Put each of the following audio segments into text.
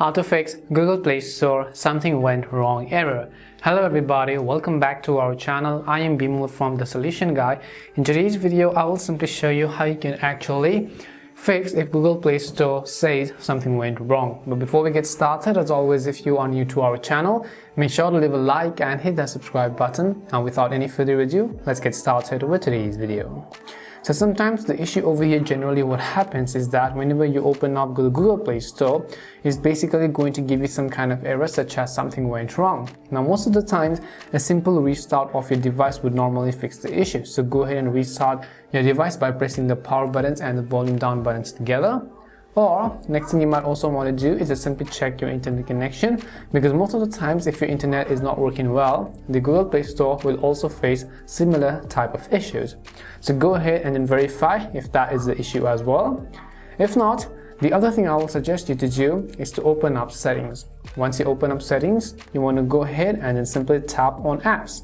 How to fix Google Play Store something went wrong error. Hello everybody, welcome back to our channel. I am Bimal from The Solution Guy. In today's video, I will simply show you how you can actually fix if Google Play Store says something went wrong. But before we get started, as always, if you are new to our channel, make sure to leave a like and hit that subscribe button. And without any further ado, let's get started with today's video. So sometimes the issue over here, generally what happens is that whenever you open up the Google Play Store, it's basically going to give you some kind of error such as something went wrong. Now most of the times, a simple restart of your device would normally fix the issue. So go ahead and restart your device by pressing the power buttons and the volume down buttons together. Or next thing you might also want to do is to simply check your internet connection, because most of the times if your internet is not working well, the Google Play Store will also face similar type of issues. So go ahead and then verify if that is the issue as well. If not, the other thing I will suggest you to do is to open up settings. Once you open up settings, you want to go ahead and then simply tap on apps.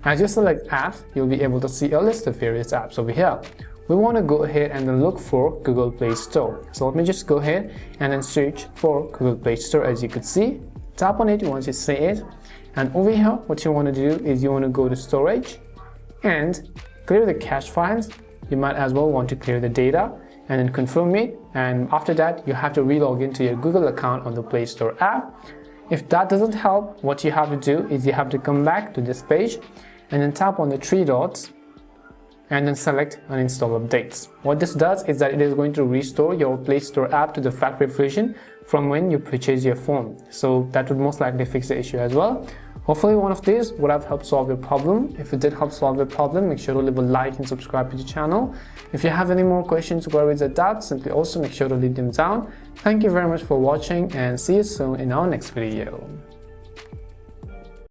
As you select apps, you'll be able to see a list of various apps over here. We want to go ahead and then look for Google Play Store. So let me just go ahead and then search for Google Play Store. As you could see, tap on it once you see it. And over here, what you want to do is you want to go to storage and clear the cache files. You might as well want to clear the data and then confirm it. And after that, you have to relog into your Google account on the Play Store app. If that doesn't help, what you have to do is you have to come back to this page and then tap on the three dots and then select uninstall updates. What this does is that it is going to restore your Play Store app to the factory version from when you purchase your phone. So that would most likely fix the issue as well. Hopefully one of these would have helped solve your problem. If it did help solve your problem, make sure to leave a like and subscribe to the channel. If you have any more questions, queries or doubts, simply also make sure to leave them down. Thank you very much for watching and see you soon in our next video.